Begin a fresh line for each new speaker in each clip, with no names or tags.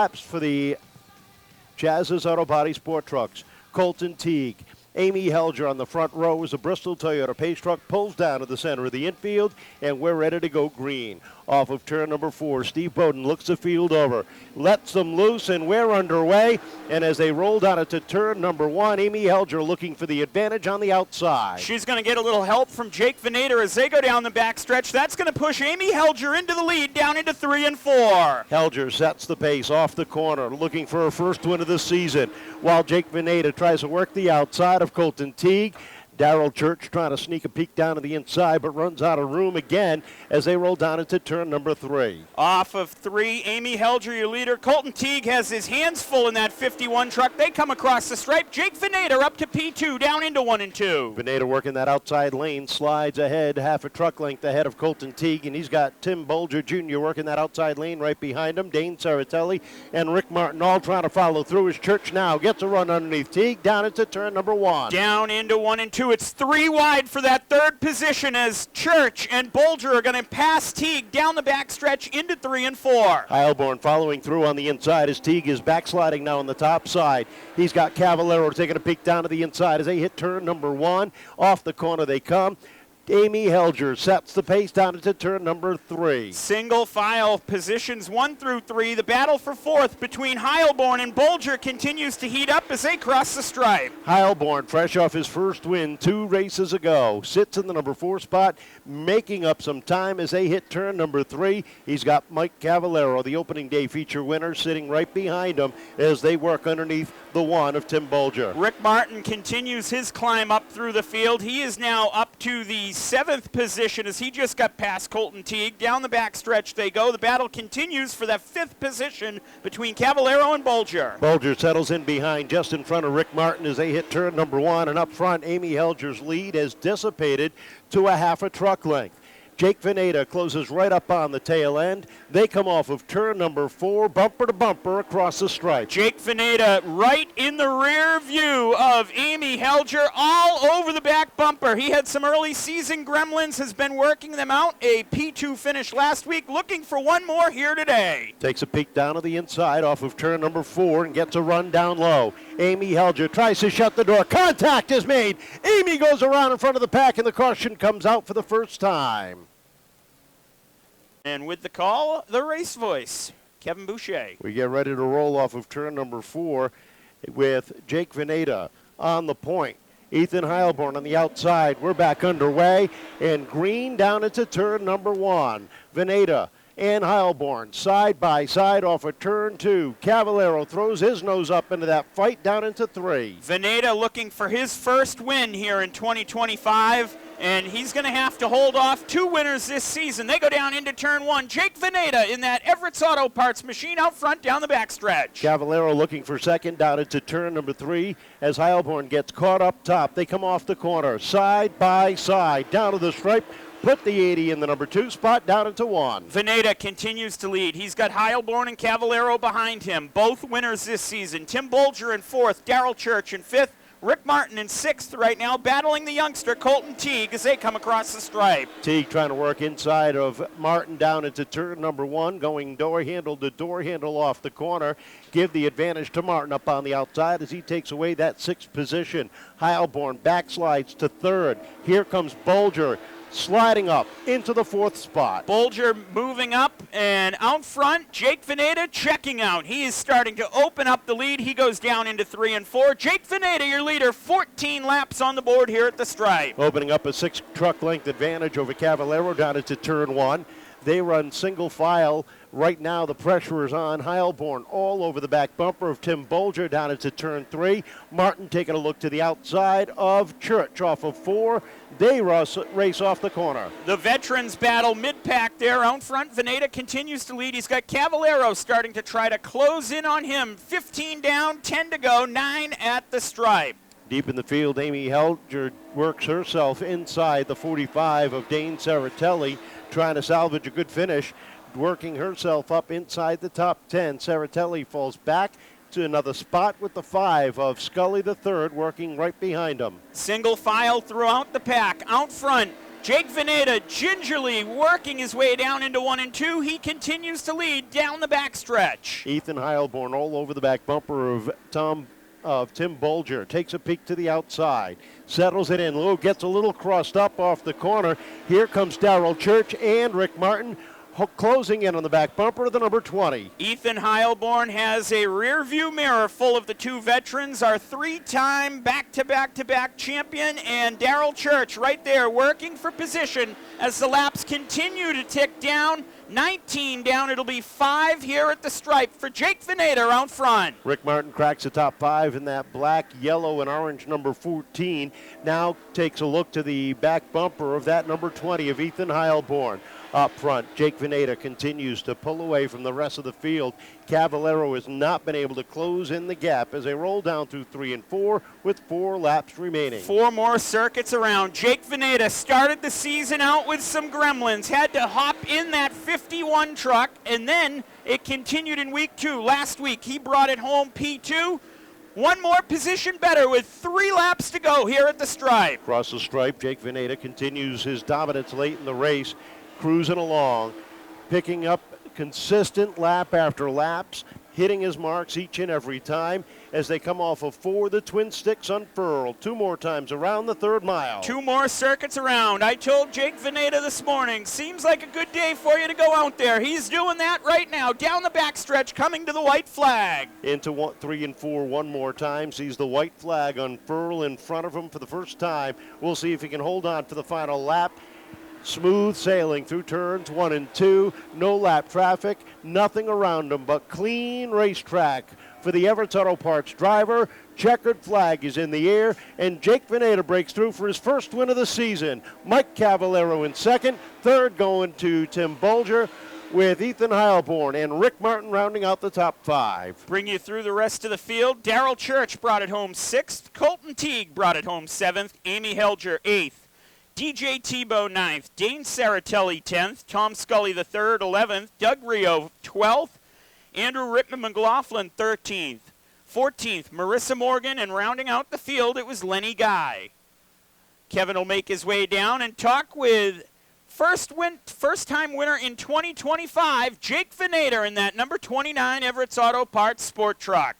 Laps for the Jazz's Auto Body Sport Trucks. Colton, Teague, Amy Helger on the front row as a Bristol Toyota Pace truck pulls down to the center of the infield, and we're ready to go green. Off of turn number 4, Steve Bowden looks the field over, lets them loose, and we're underway. And as they roll down into turn number 1, Amy Helger looking for the advantage on the outside.
She's going to get a little help from Jake Vanada as they go down the backstretch. That's going to push Amy Helger into the lead down into 3 and 4.
Helger sets the pace off the corner, looking for her first win of the season, while Jake Vanada tries to work the outside of Colton Teague. Daryl Church trying to sneak a peek down to the inside, but runs out of room again as they roll down into turn number 3.
Off of 3, Amy Helger, your leader. Colton Teague has his hands full in that 51 truck. They come across the stripe. Jake Vanada up to P2, down into 1 and 2.
Vanada working that outside lane, slides ahead, half a truck length ahead of Colton Teague, and he's got Tim Bolger Jr. working that outside lane right behind him. Dane, Saritell, and Rick Martin all trying to follow through as Church now gets a run underneath Teague down into turn number 1.
Down into 1 and 2. It's 3 wide for that third position as Church and Bolger are going to pass Teague down the backstretch into 3 and 4.
Heilborn following through on the inside as Teague is backsliding now on the top side. He's got Cavallaro taking a peek down to the inside as they hit turn number 1. Off the corner they come. Amy Helger sets the pace down into turn number 3.
Single file positions 1 through 3. The battle for 4th between Heilborn and Bolger continues to heat up as they cross the stripe.
Heilborn, fresh off his first win 2 races ago, sits in the number 4 spot, making up some time as they hit turn number 3. He's got Mike Cavallaro, the opening day feature winner, sitting right behind him as they work underneath the 1 of Tim Bolger.
Rick Martin continues his climb up through the field. He is now up to the 7th position as he just got past Colton Teague. Down the backstretch they go. The battle continues for that 5th position between Cavallaro and Bolger.
Bolger settles in behind just in front of Rick Martin as they hit turn number 1, and up front Amy Helger's lead has dissipated to a half a truck length. Jake Vanada closes right up on the tail end. They come off of turn number 4, bumper to bumper across the stripe.
Jake Vanada right in the rear view of Amy Helger, all over the back bumper. He had some early season gremlins, has been working them out. A P2 finish last week, looking for one more here today.
Takes a peek down to the inside off of turn number 4 and gets a run down low. Amy Helger tries to shut the door. Contact is made. Amy goes around in front of the pack, and the caution comes out for the first time.
And with the call, the race voice, Kevin Boucher.
We get ready to roll off of turn number 4 with Jake Vanada on the point. Ethan Heilborn on the outside. We're back underway, and green down into turn number 1. Vanada and Heilborn side by side off of turn 2. Cavallaro throws his nose up into that fight down into 3.
Vanada looking for his first win here in 2025. And he's going to have to hold off 2 winners this season. They go down into turn 1. Jake Vanada in that Everett's Auto Parts machine out front down the backstretch.
Cavallaro looking for second down into turn number 3 as Heilborn gets caught up top. They come off the corner, side by side, down to the stripe. Put the 80 in the number 2 spot down into 1.
Vanada continues to lead. He's got Heilborn and Cavallaro behind him. Both winners this season. Tim Bolger in 4th, Daryl Church in 5th. Rick Martin in 6th right now, battling the youngster Colton Teague as they come across the stripe.
Teague trying to work inside of Martin down into turn number 1, going door handle to door handle off the corner. Give the advantage to Martin up on the outside as he takes away that 6th position. Heilborn backslides to 3rd. Here comes Bolger, sliding up into the 4th spot.
Bolger moving up, and out front, Jake Vanada checking out. He is starting to open up the lead. He goes down into 3 and 4. Jake Vanada, your leader, 14 laps on the board here at the stripe.
Opening up a 6 truck length advantage over Cavallaro down into turn 1. They run single file. Right now the pressure is on Heilborn all over the back bumper of Tim Bolger down into turn 3. Martin taking a look to the outside of Church off of 4. They race off the corner.
The veterans battle mid-pack there. Out front, Vanada continues to lead. He's got Cavallaro starting to try to close in on him. 15 down, 10 to go, 9 at the stripe.
Deep in the field, Amy Helger works herself inside the 45 of Dane Saritell, trying to salvage a good finish, working herself up inside the top 10. Saritell falls back to another spot with the 5 of Scully the third working right behind him.
Single file throughout the pack. Out front, Jake Vanada gingerly working his way down into 1 and 2. He continues to lead down the backstretch.
Ethan Heilborn all over the back bumper of Tim Bolger. Takes a peek to the outside. Settles it in. Lou gets a little crossed up off the corner. Here comes Daryl Church and Rick Martin closing in on the back bumper of the number 20.
Ethan Heilborn has a rear view mirror full of the two veterans, our 3-time back-to-back-to-back champion, and Daryl Church right there working for position as the laps continue to tick down. 19 down, it'll be 5 here at the stripe for Jake Vanada out front.
Rick Martin cracks the top 5 in that black, yellow, and orange number 14. Now takes a look to the back bumper of that number 20 of Ethan Heilborn. Up front, Jake Vanada continues to pull away from the rest of the field. Cavallaro has not been able to close in the gap as they roll down through 3 and 4 with 4 laps remaining.
4 more circuits around. Jake Vanada started the season out with some gremlins, had to hop in that 51 truck, and then it continued in week 2. Last week, he brought it home P2. 1 more position better with 3 laps to go here at the stripe.
Across the stripe, Jake Vanada continues his dominance late in the race, cruising along, picking up consistent lap after laps, hitting his marks each and every time as they come off of 4. The twin sticks unfurled 2 more times around the 3rd mile.
2 more circuits around. I told Jake Vanada this morning, seems like a good day for you to go out there. He's doing that right now, down the backstretch, coming to the white flag.
Into 3 and 4 one more time, sees the white flag unfurl in front of him for the first time. We'll see if he can hold on for the final lap. Smooth sailing through turns 1 and 2. No lap traffic, nothing around him but clean racetrack for the Everett Auto Parts driver. Checkered flag is in the air, and Jake Vanada breaks through for his first win of the season. Mike Cavallaro in second. Third going to Tim Bolger, with Ethan Heilborn and Rick Martin rounding out the top 5.
Bring you through the rest of the field. Daryl Church brought it home 6th. Colton Teague brought it home 7th. Amy Helger 8th. DJ Thibeault 9th, Dane Saritell 10th, Tom Scully the 3rd 11th, Doug Rio 12th, Andrew Rittman McLaughlin 13th, 14th Marissa Morgan, and rounding out the field it was Lenny Guy. Kevin will make his way down and talk with first-time winner in 2025, Jake Vanada in that number 29 Everett's Auto Parts Sport Truck.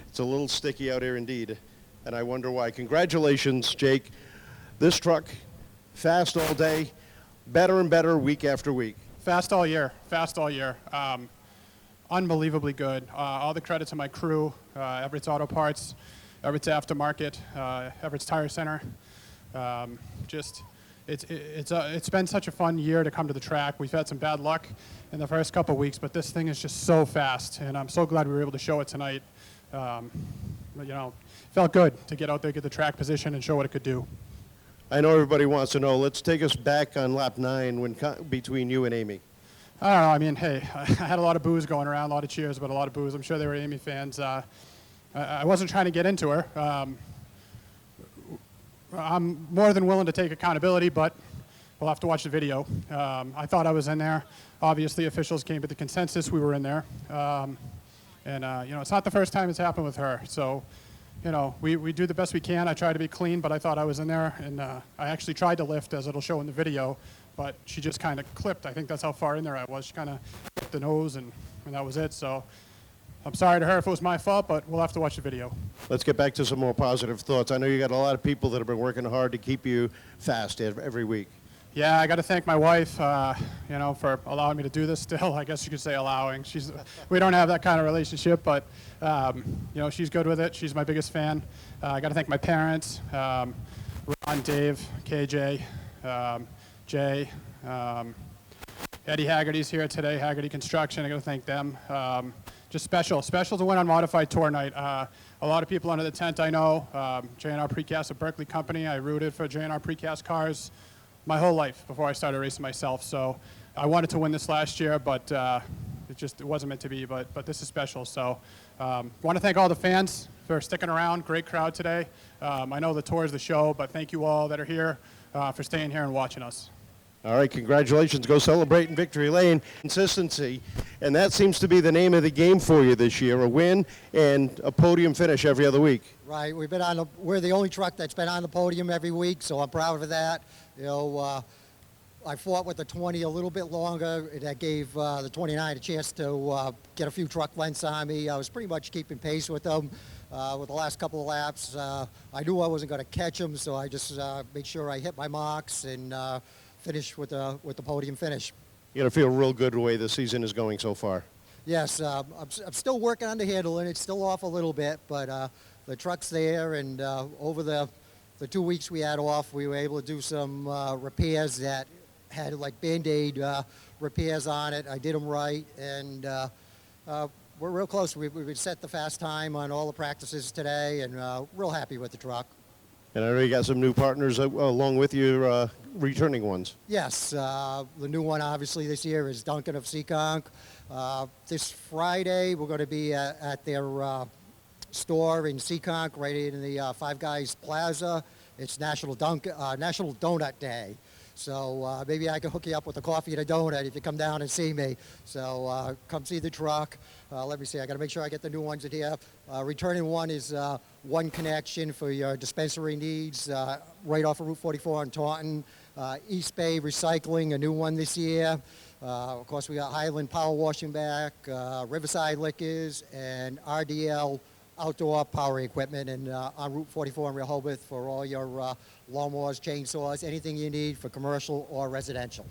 It's a little sticky out here indeed, and I wonder why. Congratulations, Jake. This truck, fast all day, better and better week after week.
Fast all year. Unbelievably good. All the credit to my crew, Everett's Auto Parts, Everett's Aftermarket, Everett's Tire Center. It's been such a fun year to come to the track. We've had some bad luck in the first couple weeks, but this thing is just so fast, and I'm so glad we were able to show it tonight. Felt good to get out there, get the track position, and show what it could do.
I know everybody wants to know. Let's take us back on lap 9 between you and Amy.
I don't know. I mean, hey, I had a lot of boos going around, a lot of cheers, but a lot of boos. I'm sure they were Amy fans. I wasn't trying to get into her. I'm more than willing to take accountability, but we'll have to watch the video. I thought I was in there. Obviously, officials came to the consensus we were in there. It's not the first time it's happened with her. So, we do the best we can. I try to be clean, but I thought I was in there, and I actually tried to lift, as it'll show in the video, but she just kind of clipped. I think that's how far in there I was. She kind of hit the nose, and that was it. So I'm sorry to her if it was my fault, but we'll have to watch the video.
Let's get back to some more positive thoughts. I know you got a lot of people that have been working hard to keep you fast every week.
Yeah, I got to thank my wife, for allowing me to do this still. I guess you could say allowing. We don't have that kind of relationship, but, she's good with it. She's my biggest fan. I got to thank my parents, Ron, Dave, KJ, Jay. Eddie Haggerty's here today, Haggerty Construction. I got to thank them. Just special to win on Modified Tour Night. A lot of people under the tent I know. J&R Precast, a Berkeley company. I rooted for J&R Precast cars my whole life before I started racing myself. So I wanted to win this last year, but it wasn't meant to be. But this is special. So want to thank all the fans for sticking around. Great crowd today. I know the tour is the show, but thank you all that are here for staying here and watching us.
All right, congratulations. Go celebrate in Victory Lane. Consistency, and that seems to be the name of the game for you this year, a win and a podium finish every other week.
Right, we're the only truck that's been on the podium every week, so I'm proud of that. You know, I fought with the 20 a little bit longer. That gave the 29 a chance to get a few truck lengths on me. I was pretty much keeping pace with them with the last couple of laps. I knew I wasn't going to catch them, so I just made sure I hit my marks and finish with the podium finish.
You're going to feel real good the way the season is going so far.
Yes, I'm still working on the handling. It's still off a little bit, but the truck's there, and over the 2 weeks we had off, we were able to do some repairs that had like Band-Aid repairs on it. I did them right, and we're real close. We set the fast time on all the practices today, and real happy with the truck.
And I know you got some new partners along with your returning ones.
Yes, the new one obviously this year is Duncan of Seekonk. This Friday we're going to be at their store in Seekonk, right in the Five Guys Plaza. It's National Donut Day. So maybe I can hook you up with a coffee and a donut if you come down and see me. So come see the truck. Let me see, I got to make sure I get the new ones in here. Returning one is One Connection for your dispensary needs right off of Route 44 in Taunton. East Bay Recycling, a new one this year. Of course, we got Highland Power Washing back, Riverside Liquors, and RDL Outdoor Power Equipment, and on Route 44 in Rehoboth for all your lawnmowers, chainsaws, anything you need for commercial or residential.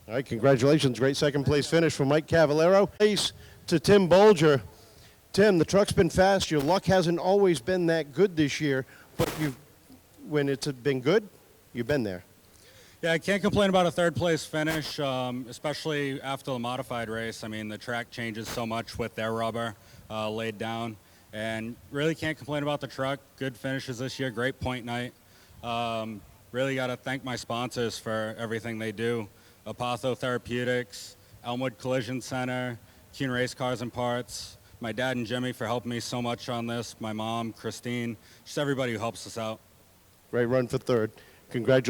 All right, congratulations. Great second place finish from Mike Cavallaro. Place to Tim Bolger. Tim, the truck's been fast. Your luck hasn't always been that good this year, but when it's been good, you've been there.
Yeah, I can't complain about a third place finish, especially after the modified race. I mean, the track changes so much with their rubber laid down, and really can't complain about the truck. Good finishes this year, great point night. Really got to thank my sponsors for everything they do. Apotho Therapeutics, Elmwood Collision Center, Kuhn Race Cars and Parts, my dad and Jimmy for helping me so much on this, my mom, Christine, just everybody who helps us out.
Great run for third. Congratulations.